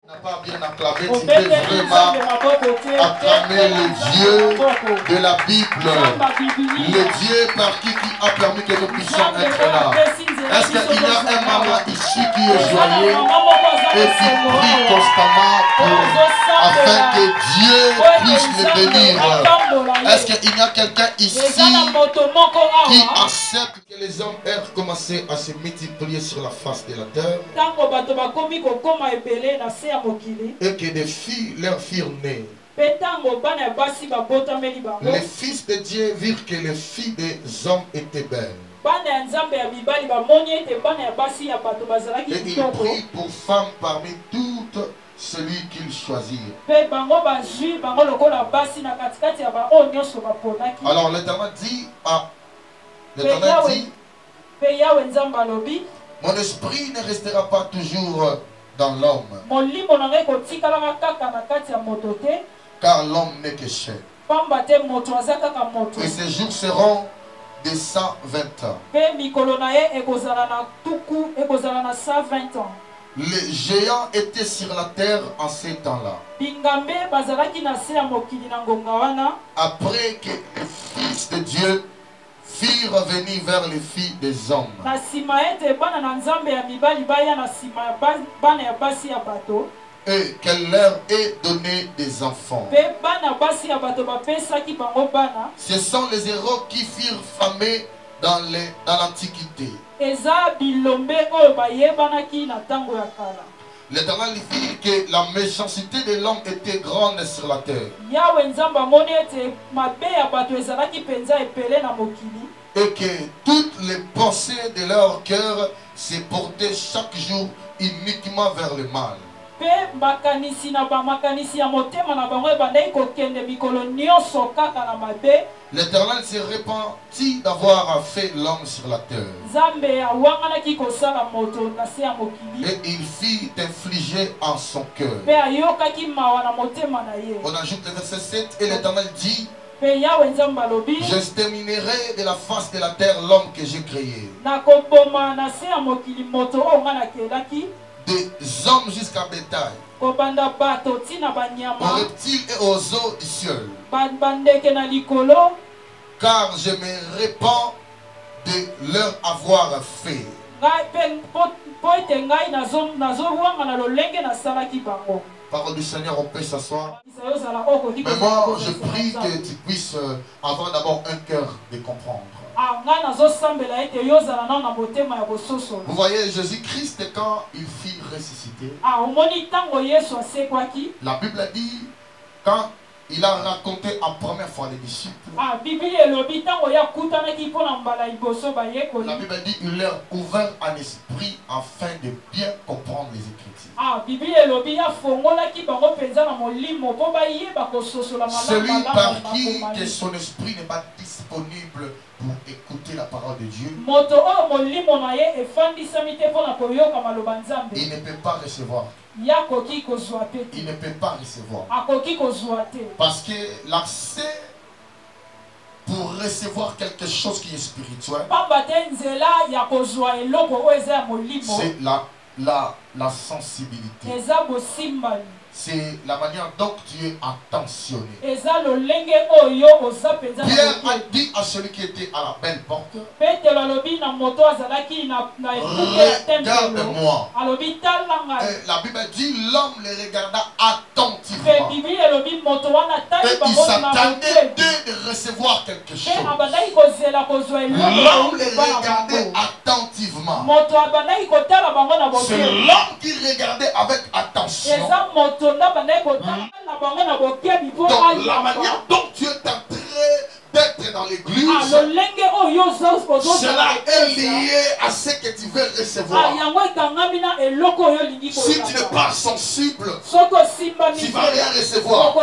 n'a pas bien acclamé, tu peux vraiment acclamer le Dieu de la Bible, le Dieu par qui a permis que nous puissions être là. Est-ce qu'il y a un maman ici qui est joyeux et qui prie constamment afin que Dieu puisse le bénir? Est-ce qu'il y a quelqu'un ici qui accepte que les hommes aient commencé à se multiplier sur la face de la terre et que des filles leur firent nées? Les fils de Dieu virent que les filles des hommes étaient belles. Et ils prirent pour femme parmi toutes celui qu'ils choisirent. Alors l'Éternel dit mon esprit ne restera pas toujours dans l'homme, car l'homme n'est que chair. Et ces jours seront de 120 ans. Les géants étaient sur la terre en ces temps-là. Après que les fils de Dieu firent revenir vers les filles des hommes, et qu'elle leur ait donné des enfants. Ce sont les héros qui furent famés dans l'Antiquité. L'Éternel dit que la méchanceté de l'homme était grande sur la terre, et que toutes les pensées de leur cœur se portaient chaque jour uniquement vers le mal. L'Éternel se repentit d'avoir fait l'homme sur la terre, et il fit infliger en son cœur. On ajoute le verset 7 et l'Éternel dit: j'exterminerai de la face de la terre l'homme que j'ai créé, des hommes jusqu'à bétail, aux reptiles et aux eaux du ciel, car je me répands de leur avoir fait. Parole du Seigneur, on peut s'asseoir. Mais moi, je prie que tu puisses avoir d'abord un cœur de comprendre. Vous voyez, Jésus-Christ, quand il fut ressuscité, la Bible dit, quand il a raconté en première fois les disciples, la Bible dit il leur ouvert un esprit afin de bien comprendre les Écritures. Celui par qui que son esprit n'est pas disponible pour écouter la parole de Dieu, il ne peut pas recevoir. Il ne peut pas recevoir. Parce que l'accès pour recevoir quelque chose qui est spirituel, c'est la sensibilité. C'est la manière dont tu es attentionné. Pierre a dit à celui qui était à la belle porte: regarde-moi. La Bible dit l'homme les regarda attentivement. Et il s'attendait de recevoir quelque chose. L'homme les regardait attentivement. C'est l'homme qui regardait avec attention. Donc la manière dont tu es en train d'être dans l'église, cela est lié à ce que tu veux recevoir. Si tu n'es pas sensible, tu ne vas rien recevoir.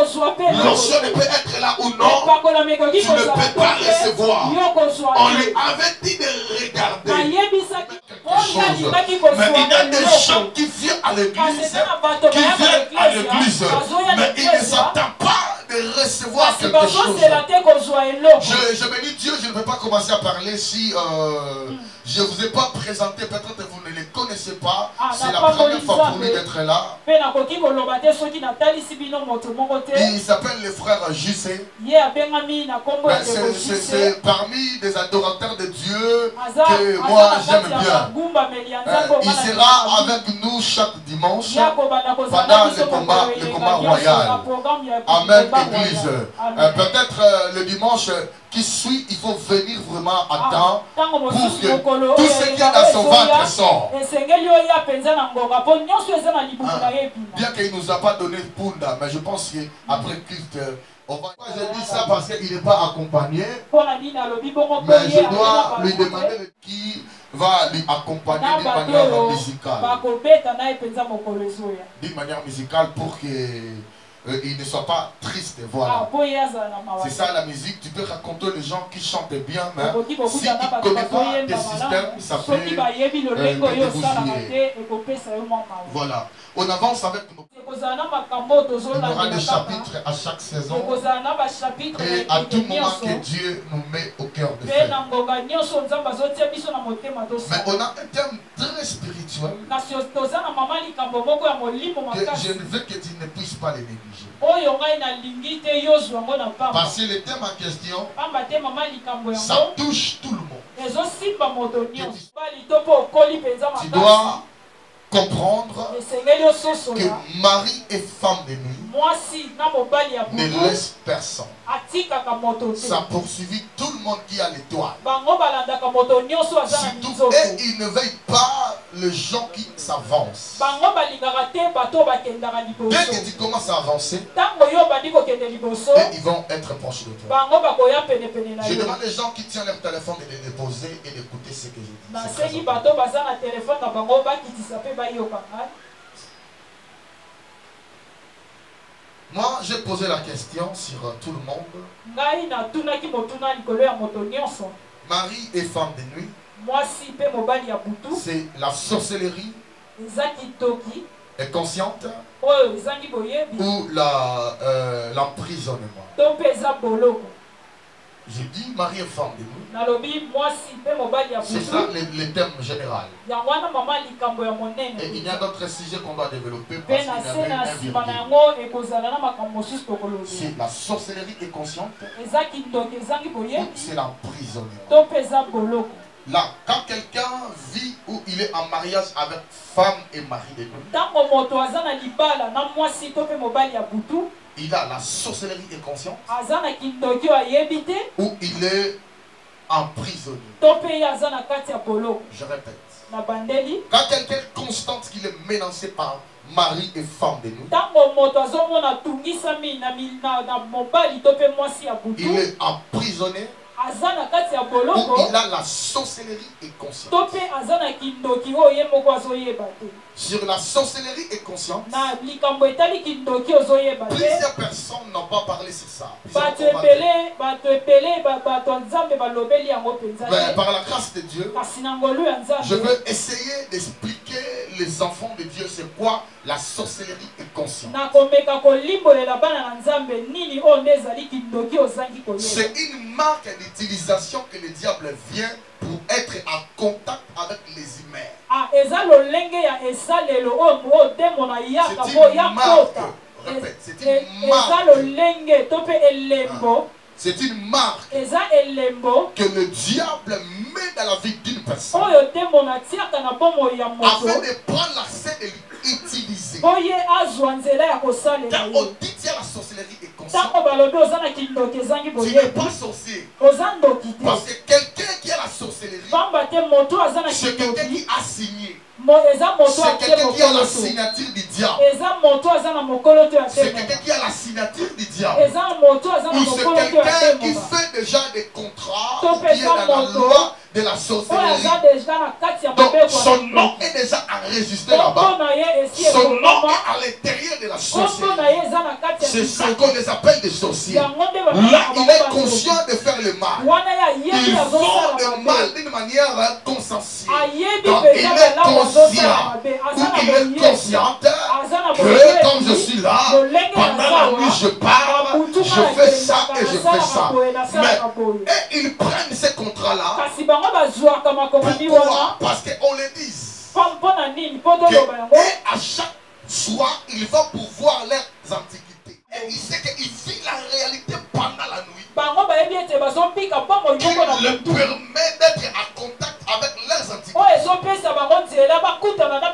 L'onction ne peut être là ou non, tu ne peux pas recevoir. On lui avait dit de regarder quelque chose. Mais il y a des gens qui viennent à l'église, mais ils ne s'attendent pas de recevoir quelque chose. Je me dis, Dieu, je ne peux pas commencer à parler si je ne vous ai pas présenté, peut-être vous ne les connaissez connaissais pas, c'est la première fois pour lui d'être là. Il s'appelle le frère Jussé. C'est parmi des adorateurs de Dieu que moi j'aime bien. Il sera avec nous chaque dimanche pendant le combat royal. Amen, Église. Peut-être le dimanche qui suit, il faut venir vraiment à temps pour que tout ce qui est dans son ventre sort. Bien qu'il ne nous a pas donné Punda, mais je pense qu'après culte, je dis ça parce qu'il n'est pas accompagné, mais je dois lui demander qui va lui accompagner d'une manière musicale. D'une manière musicale pour que il ne soit pas triste, voilà. C'est ça la musique, tu peux raconter les gens qui chantent bien, mais s'ils ne connaissent pas tes systèmes, ça peut te voilà. On avance avec nous. Il y aura des chapitres à chaque saison et à tout moment que Dieu nous met au cœur de faire. Mais on a un thème très spirituel que je ne veux que tu ne puisses pas les négliger. Parce que le thème en question, ça touche tout le monde. Tu dois comprendre que mari et femme de nuit ne laisse personne. Ça poursuivit tout le monde qui a l'étoile. Surtout, et ils ne veillent pas les gens qui s'avancent. Dès que tu commences à avancer, ils vont être proches de toi. Je demande les gens qui tiennent leur téléphone de les déposer et d'écouter ce que je dis. Moi, j'ai posé la question sur tout le monde. Mari et femme de nuit, c'est la sorcellerie est consciente ou l'emprisonnement. Je dis mari et femme de nuit. C'est ça le thème général. Et il y a d'autres sujets qu'on va développer parce qu'il y a c'est la sorcellerie est consciente ou c'est l'emprisonnement. Là, quand quelqu'un vit où il est en mariage avec femme et mari de nuit, il a la sorcellerie inconsciente où il est emprisonné. Je répète. Quand quelqu'un constate qu'il est menacé par mari et femme de nuit, il est emprisonné où il a la sorcellerie inconsciente. Sur la sorcellerie inconsciente, plusieurs personnes n'ont pas parlé sur ça. Mais par la grâce de Dieu, je veux essayer d'expliquer les enfants de Dieu c'est quoi la sorcellerie inconsciente. C'est une marque d'utilisation que le diable vient pour être en contact avec les humains. C'est une marque. C'est une marque que le diable met dans la vie d'une personne afin de prendre l'accès de l'utiliser. Quand on dit qu'il y a la sorcellerie inconsciente, tu n'es pas sorcier. Parce que quelqu'un qui a la sorcellerie, c'est quelqu'un qui a signé. C'est quelqu'un qui a la signature du diable. C'est quelqu'un qui a la signature du diable. Ou c'est quelqu'un qui fait déjà des contrats qui est dans la loi de la sorcellerie. Donc son nom est déjà enregistré là-bas. Son nom est à l'intérieur de la sorcellerie. C'est ça qu'on les appelle des sorciers. Là, il est conscient de faire le mal. Ils font le mal d'une manière consensuelle. Donc il est conscient, ou il est consciente que comme je suis là, pendant la nuit je parle, je fais ça et je fais ça. Mais et ils prennent ces contrats-là. Pourquoi? Parce qu'on le dit. à chaque soir, il va pouvoir leurs antiquités. Et il sait qu'il vit la réalité pendant la nuit. Qui le permet d'être en contact avec leurs antiquités.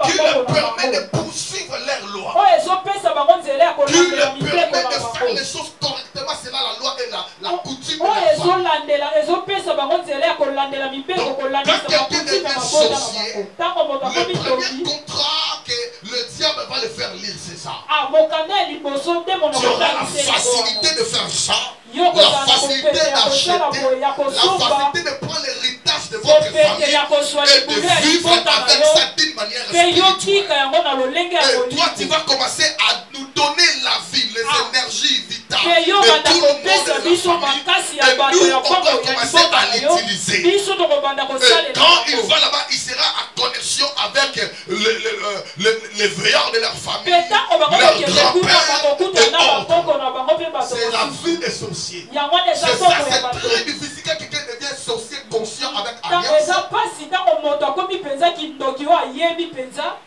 Qui le permet de poursuivre leurs lois. Qui le permet de faire les choses correctement selon la loi et la coutume de la famille. Donc, quand quelqu'un devient sorcier, le premier contrat que le diable va le faire lire, c'est ça. Tu auras la facilité de faire ça, la facilité d'acheter, la facilité de prendre l'héritage de votre famille et de vivre avec ça d'une manière spirituelle. Et toi, tu vas commencer à nous donner la vie, les énergies vitales de tout le monde de la famille. Et nous, on doit commencer à l'utiliser. Et quand il va là-bas, il sera en connexion avec les veilleurs de leur famille, leurs grands-pères et autres. C'est la vie des sorciers. C'est ça, c'est très difficile quand quelqu'un devient sorcier conscient avec alliance.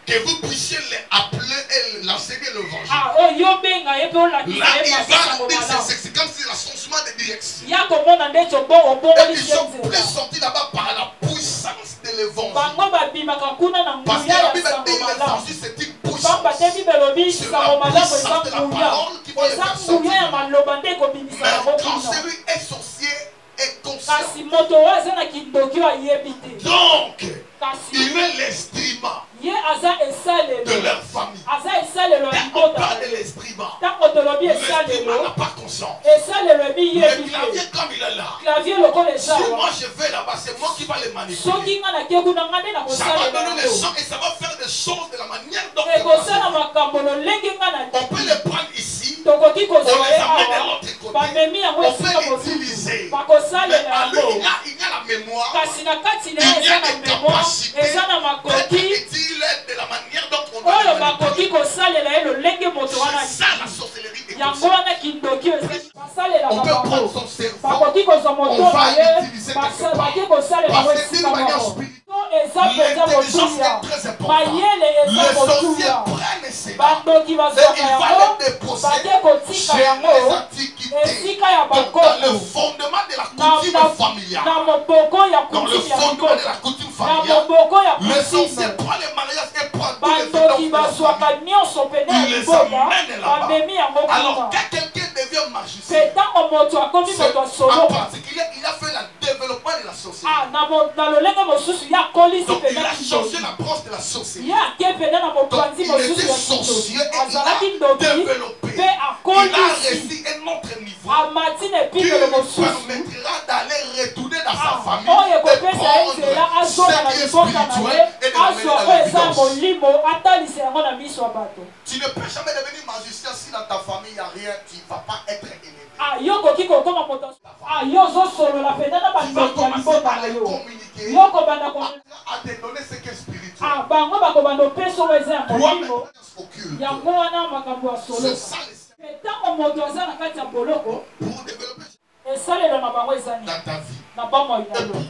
Que vous puissiez les appeler et l'enseigner l'évangile. Là, il va dire, c'est comme si l'achangement de direction. Et ils sont plus sortis là-bas par la puissance de l'évangile. Parce que la Bible dit l'évangile c'est une puissance. C'est la puissance de la parole qui va les faire sortir. Mais quand celui est sorcier est conscient. Donc, il est l'instrument de leur famille. Quand on parle de l'instrument, l'instrument n'a pas conscience. Le clavier comme il est là, si moi je vais là-bas, c'est moi qui va les manipuler. Ça va donner les sons et ça va faire des choses de la manière dont on peut les prendre ici, on les amène de l'autre côté, on fait l'utiliser. Mais à lui, il y a la mémoire, il y a des capacités d'être utilisé de la manière dont on doit les manipuler. C'est ça la sorcellerie écossaise. On peut prendre son cerveau, on va l'utiliser quelque part. Parce que d'une manière spirituelle, l'intelligence est très importante. Les sorciers prennent cela et ils vont les déposer chez les antiquités, donc dans le fondement de la coutume familiale. Dans le fondement de la coutume familiale, les sorciers prennent les mariages et prennent tous les feux de la famille. Ils les amènent là-bas. Alors quand quelqu'un devient magicien, en particulier, il a fait le développement de la sorcellerie. Donc il a changé la branche de la sorcellerie. Donc il était sorcier et il a développé. Il a réussi un autre niveau qui lui permettra d'aller retourner dans sa famille et prendre ce qui est spirituel et de l'amener dans l'évidence. Tu ne peux jamais devenir magicien si dans ta famille il n'y a rien, tu ne vas pas être élevé. Tu vas commencer par les communiquer, à te donner ce qui est spirituel. Toi-même, occulte. C'est ça pour développer dans ta vie. Et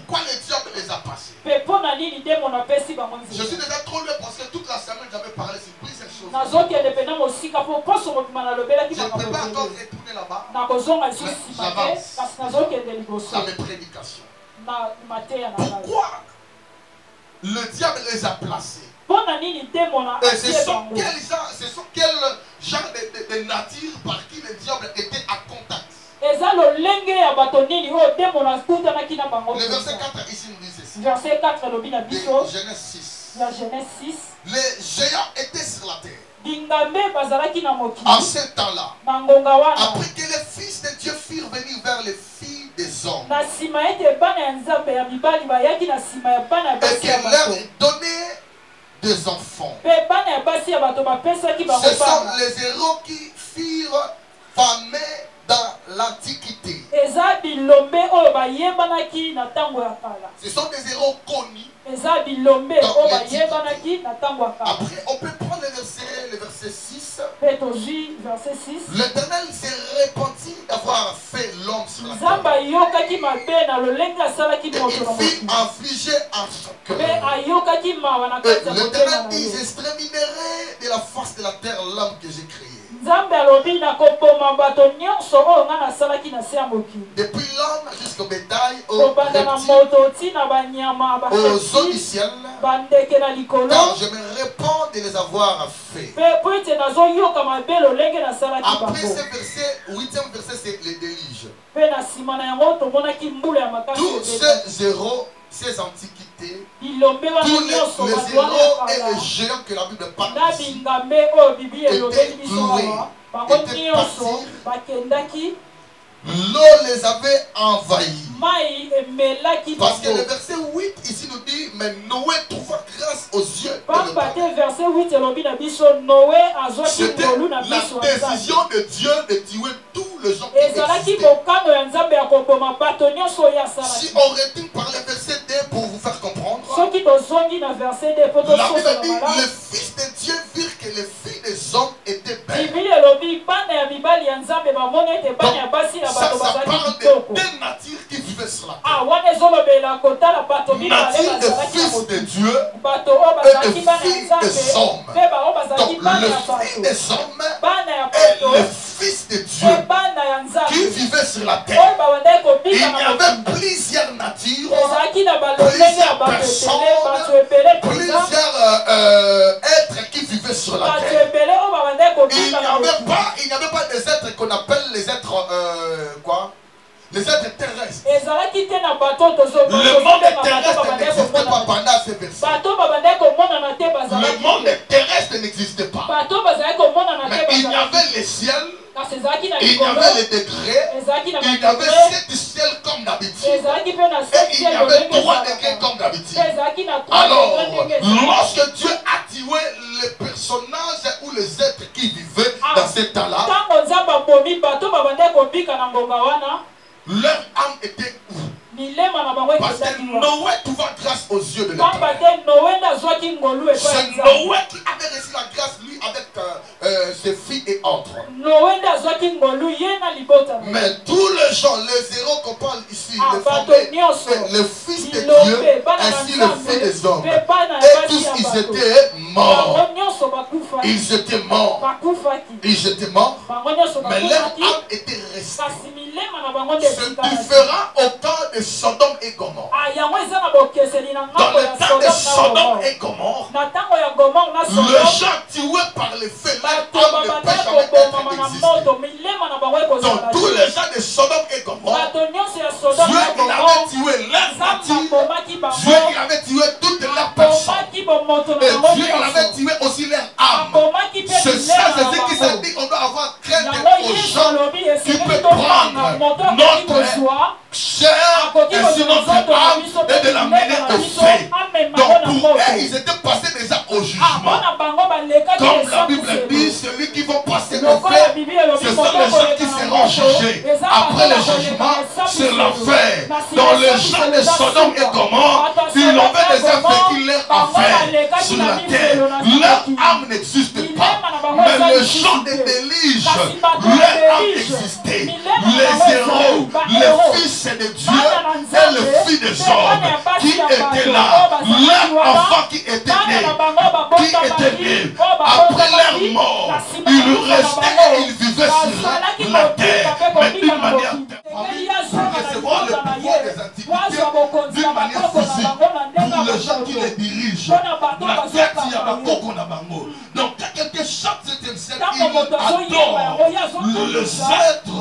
pourquoi le diable les a passés? Je suis déjà trop loin parce que toute la semaine j'avais parlé sur plusieurs choses. Je ne peux pas encore retourner là-bas. J'avance dans mes prédications. Pourquoi le diable les a placés? Et ce sont quel genre de nature par qui le diable était à contact? Le verset 4 ici nous dit ceci. Genèse 6. Les géants étaient sur la terre. En ce temps-là, après que les fils de Dieu furent venus vers les filles des hommes et qu'elle leur donnait des enfants, ce sont les héros qui furent famés dans l'Antiquité. Ce sont des héros connus. Après, on peut prendre le verset 6 L'Éternel s'est repenti d'avoir fait l'homme sur la terre. Et il fit infliger à son cœur. L'Éternel dit, j'exterminerai de la face de la terre l'homme que j'ai créé. Depuis l'homme jusqu'au bétail, aux reptiles, aux eaux du ciel, car je me répands de les avoir fait. Après ce verset, 8e verset, c'est le déluge. Tous ces héros, ces antiquités, tous les héros et les géants que la Bible parle ici, étaient cloués, étaient partis. L'eau les avait envahis. Parce que le verset 8 ici nous dit, mais Noé trouva grâce aux yeux de l'Éternel. C'était la décision de Dieu de tuer tous les gens qui existaient. Si on retourne par le verset 2 pour vous faire comprendre, la Bible dit, les fils de Dieu virent que les filles des hommes étaient belles. Ça parle de deux natures qui vivaient sur la terre. Nature de fils de Dieu et de filles des hommes. Donc le fils des hommes et le fils de Dieu qui vivaient sur la terre. Il y avait plusieurs natures, plusieurs personnes, plusieurs êtres qui vivaient sur la terre. Il n'y avait pas des êtres qu'on appelle les êtres quoi? Les êtres terrestres. Le monde terrestre n'existait pas pendant ces versets. Le monde terrestre n'existait pas. Mais il y avait les ciels, il y avait les degrés, il y avait 7 ciels comme d'habitude. Et il y avait 3 degrés comme d'habitude. Alors, lorsque Dieu a tué les personnages ou les êtres qui vivaient dans cet temps-là, leur âme était où? Parce que Noé trouva grâce aux yeux de l'Éternel. C'est Noé qui avait reçu la grâce, lui, avec ses filles et autres. Mais tous les gens, les héros qu'on parle ici, les familles, les fils de Dieu, ainsi les filles des hommes, et tous, ils étaient morts. Ils étaient morts. Ils étaient morts. Mais leur âme était restée. C'est différent au temps de Sodome et Gomorrhe. Dans le temps de Sodome et Gomorrhe, le gens tués par les feux, leur âme ne peut jamais être d'exister. Donc tous les gens de Sodome et Gomorrhe, Dieu il avait tué leur nature, Dieu il avait tué toutes leurs personnes, et Dieu il avait tué aussi leur âme. C'est ça, c'est ce qui s'est dit, on doit avoir crainte aux gens qui peuvent prendre notre chair et sur notre âme et de la mener au fait. Donc pour eux, ils étaient passés déjà au jugement. Comme la Bible dit, celui qui va passer au fait, ce sont les gens qui seront jugés. Après le jugement, c'est l'enfer. Dans les gens de Sodome et Gomorrhe, ils avaient déjà vécu leur enfer sur la terre. Leur âme n'existe pas. Mais les gens de déluge, leur âme existait. Les héros, les fils de Dieu et les filles des hommes qui étaient là, leurs enfants qui étaient nés, après leur mort, ils restaient et ils vivaient sur la terre, mais d'une manière pour recevoir le pouvoir des antiquités d'une manière physique, pour les gens qui les dirigent. La tête, il y a un coco na bango. Donc, quand quelqu'un chante cette scène, il adore les êtres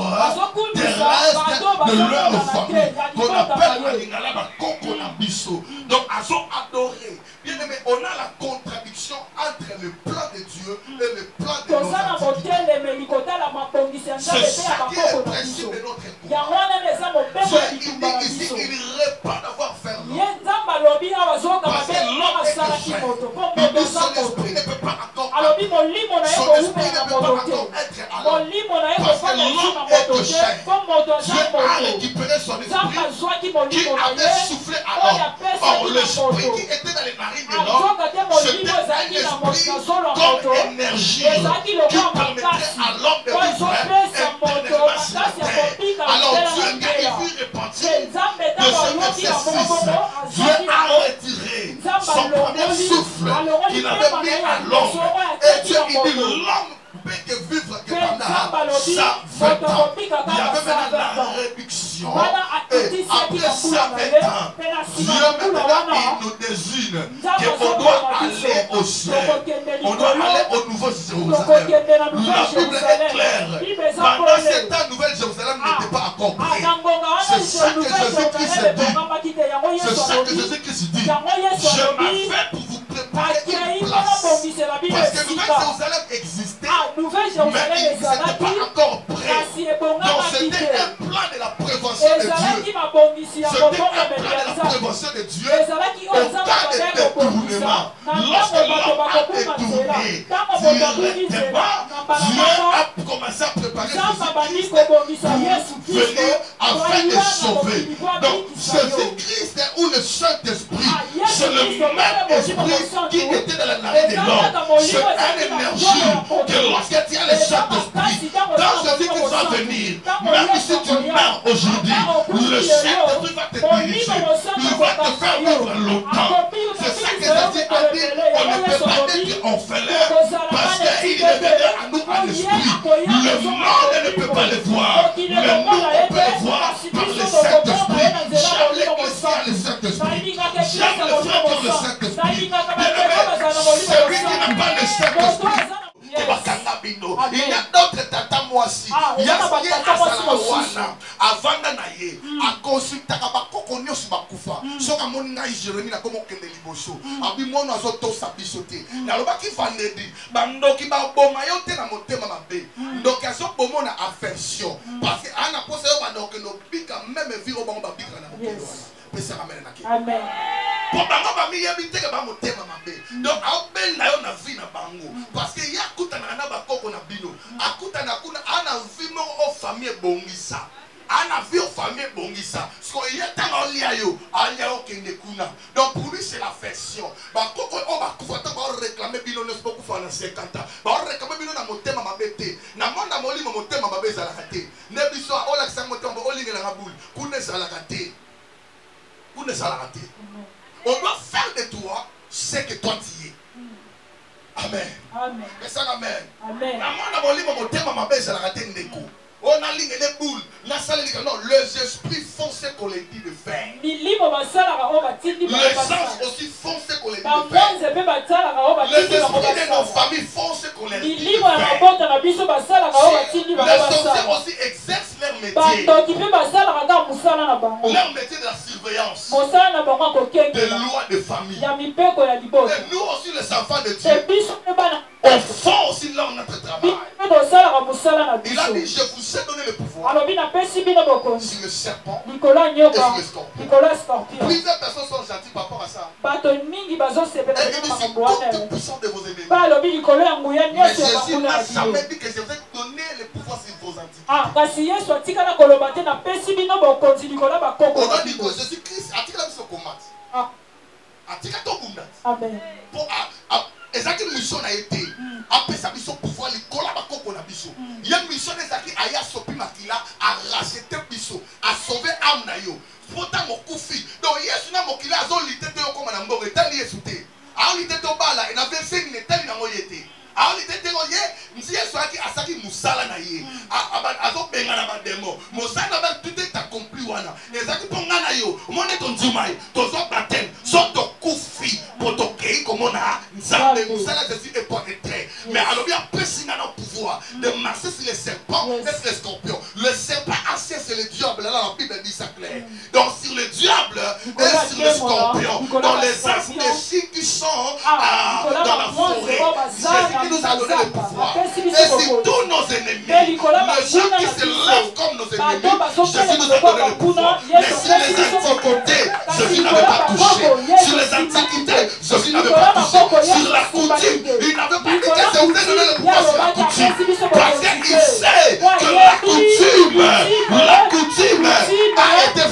terrestres de leur famille, qu'on appelle Alingala Bakoko na biso. Donc, ils ont adoré. Bien aimé, on a la contradiction entre le plan de Dieu et le plan de nos antiquités. C'est ça qui est le principe de notre époque. Dieu, il dit ici, il ne répand d'avoir fait l'homme. Parce que l'homme est fait. Il dit son esprit ne peut pas encore habiter. Son esprit ne peut pas encore être à à l'homme. Parce que l'homme est de chair. Dieu a récupéré son esprit qui avait soufflé à l'homme. Or, l'esprit qui était dans les narines de l'homme, c'était un esprit comme énergie qui permettrait à l'homme de vivre éternellement sur la terre. Alors Dieu, quand il fut repenti de ce verset 6, Dieu a retiré son premier souffle qu'il avait mis à l'homme. Et Dieu il dit l'homme peut que vivre que pendant 120 ans. Il y avait maintenant la réduction. Et après 120 ans, Dieu maintenant il nous désigne qu'on doit aller au ciel. On doit aller au Nouveau Jérusalem. La Bible est claire. Pendant ce temps, Nouvelle Jérusalem n'était pas encore prêt. C'est ça que Jésus-Christ dit. C'est ça que Jésus-Christ dit. Je m'ai fait pour vous préparer une place. Parce que Nouvelle Jérusalem existait. Mais ils n'étaient pas encore prêts. Donc c'était un plan de la prévention de Dieu. C'était un plan de la prévention de Dieu au cas de détournement. Lorsque l'homme a détourné directement, Dieu a commencé à préparer Jésus-Christ pour venir afin de sauver. Donc Jésus-Christ ou le Saint-Esprit, c'est le même esprit qui était dans la narine de l'homme. C'est une énergie que lorsque tu as le Saint-Esprit, quand Jésus-Christ va venir, même si tu meurs aujourd'hui, le Saint-Esprit va te diriger. Il va te faire vivre longtemps. C'est ça que Jésus a dit. On ne peut pas être orphelin parce qu'il est venu à nous en esprit. Le monde ne peut pas le voir, mais nous on peut le voir par le Saint-Esprit. J'aime l'Église et le Saint-Esprit. J'aime le frère qui a le Saint-Esprit. Celui qui n'a pas le Saint-Esprit, il y a d'autres tata moi aussi. Il y a Wana avant naye a consulté abakoko nyosi bakufa. Soka mona Jérémie na komo kende liboso. Abi mona zoto sabisote. Na lobaki vendredi bandoki ba boma yote na motema mabe. Donc azo bomona affection parce que ana pose yo bandoki no bika même viro bango ba bika na motema. Pesa amen na ki. Amen. Pour bango ba mi yebite ke ba motema mabe. Donc a ben na yo na vie na bango parce que ya kutana na bakoko na bino. Akutana kuna ana vie mo o famille bongisa. Ana vie o famille bongisa. Ce qu'il y a tant en lia yo, alia o kende kuna. Donc pour lui c'est l'affection. Bakoko o bakufata ba réclamer bino ne pas kufa na 50 ans. Ba réclamer bino na motema mabete. Na monda molimo motema mabe za la kate. Ne biso o la kisa motema o lingela na boule. Kuna za la kate. Kuna za la kate. On doit faire de toi ce que toi tu es. Amen. Amen. Amen. Amen. On a ligne les boules. Non, les esprits font ce qu'on les dit de faire. Les anges aussi font ce qu'on les dit de faire. Les esprits de nos familles font ce qu'on les dit de faire. Les sorciers aussi exercent leur métier. Leur métier de la surveillance. Des lois de famille. Et nous aussi les enfants de Dieu. On fait aussi là notre travail. Il a dit, je vous ai donné le pouvoir sur le serpent et sur le scorpion. Plusieurs personnes sont gentilles par rapport à ça. Et il dit, c'est toute puissance de vos ennemis. Mais Jésus n'a jamais dit que je vous ai donné le pouvoir sur vos entités. On a dit que Jésus-Christ a tiré la mission au combat. A tiré ton combat. Amen. Ezaki mission a été après sa mission pouvoir les colla ko na biso. Il y a une mission ezaki aya sopi makila a racheter biso, a sauver âme na yo. Pourtant mon kufi. Donc Yesu na mokila azo litete yo koma na mbogo etali Yesu te. A litete to bala et na verset ni etali na moyete. A litete ko ye, nsi Yesu aki asaki musala na ye. Azo benga na bandemo. Musala ba tout est accompli wana. Ezaki ponga na yo. Mone ton dumai, to zo baptême, so to kufi pour to kei comme on a nzambe musala Jésus est pas très. Mais alors il y a personne dans le pouvoir de marcher sur les serpents et sur les scorpions. Le serpent ancien c'est le diable. Là la Bible dit ça clair. Donc sur le diable et sur les scorpions, dans les astres qui sont dans la forêt, Jésus qui nous a donné le pouvoir. Et sur tous nos ennemis, les gens qui se lèvent comme nos ennemis, Jésus nous a donné le pouvoir. Mais sur les antiquités, Jésus n'avait pas touché. Sur les antiquités, Jésus n'avait pas touché sur la coutume. Il n'avait pas dit que c'est vous donner le pouvoir sur la coutume. Parce qu'il sait que la coutume a été